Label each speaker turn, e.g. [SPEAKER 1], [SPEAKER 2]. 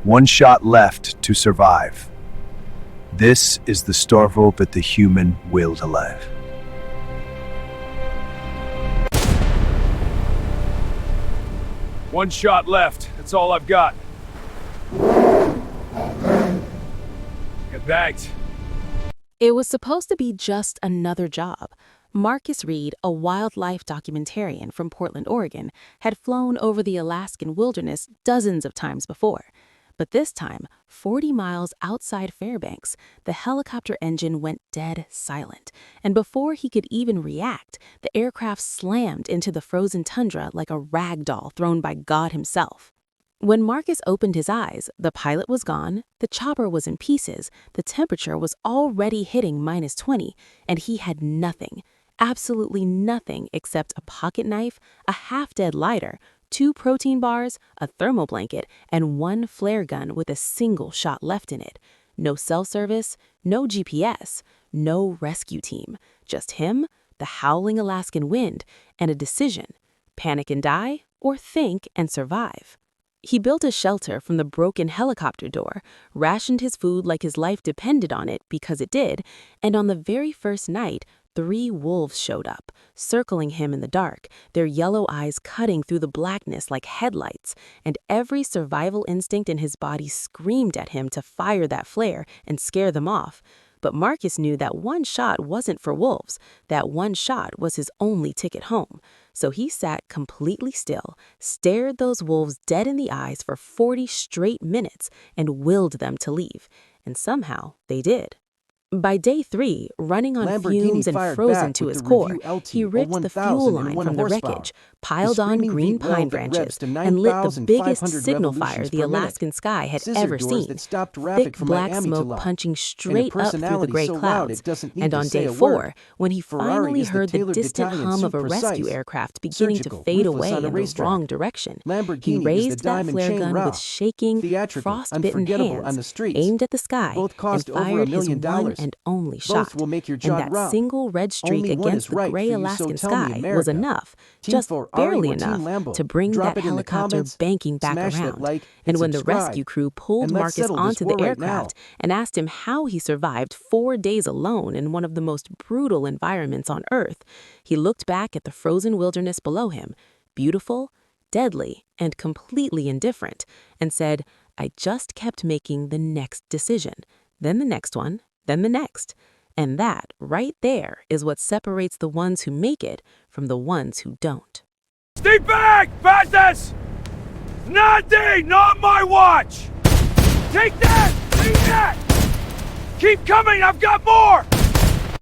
[SPEAKER 1] One shot left to survive. This is the story that the human will to live.
[SPEAKER 2] One shot left. That's all I've got. Get bagged.
[SPEAKER 3] It was supposed to be just another job. Marcus Reed, a wildlife documentarian from Portland, Oregon, had flown over the Alaskan wilderness dozens of times before. But this time, 40 miles outside Fairbanks, the helicopter engine went dead silent. And before he could even react, the aircraft slammed into the frozen tundra like a rag doll thrown by God himself. When Marcus opened his eyes, the pilot was gone, the chopper was in pieces, the temperature was already hitting -20, and he had nothing, absolutely nothing except a pocket knife, a half-dead lighter, 2 protein bars, a thermal blanket, and 1 flare gun with a single shot left in it. No cell service, no GPS, no rescue team. Just him, the howling Alaskan wind, and a decision: panic and die, or think and survive. He built a shelter from the broken helicopter door, rationed his food like his life depended on it because it did, and on the very first night, 3 wolves showed up, circling him in the dark, their yellow eyes cutting through the blackness like headlights, and every survival instinct in his body screamed at him to fire that flare and scare them off. But Marcus knew that 1 shot wasn't for wolves, that 1 shot was his only ticket home. So he sat completely still, stared those wolves dead in the eyes for 40 straight minutes, and willed them to leave. And somehow they did. By day 3, running on fumes and frozen to his core, he ripped the fuel line from the wreckage, piled on green pine branches, and lit the biggest signal fire the Alaskan sky had ever seen, thick black smoke punching straight up through the gray clouds. And on day 4, when he finally heard the distant hum of a rescue aircraft beginning to fade away in the wrong direction, he raised that flare gun with shaking, frost-bitten hands, aimed at the sky, and fired his one and only shot. And that single red streak against the gray Alaskan sky was enough, just barely enough, to bring that helicopter banking back around. And when the rescue crew pulled Marcus onto the aircraft and asked him how he survived 4 days alone in one of the most brutal environments on Earth, he looked back at the frozen wilderness below him, beautiful, deadly, and completely indifferent, and said, "I just kept making the next decision, then the next one, then the next." And that, right there, is what separates the ones who make it from the ones who don't.
[SPEAKER 2] Stay back! Bastards! Nothing! Not my watch! Take that! Take that! Keep coming! I've got more!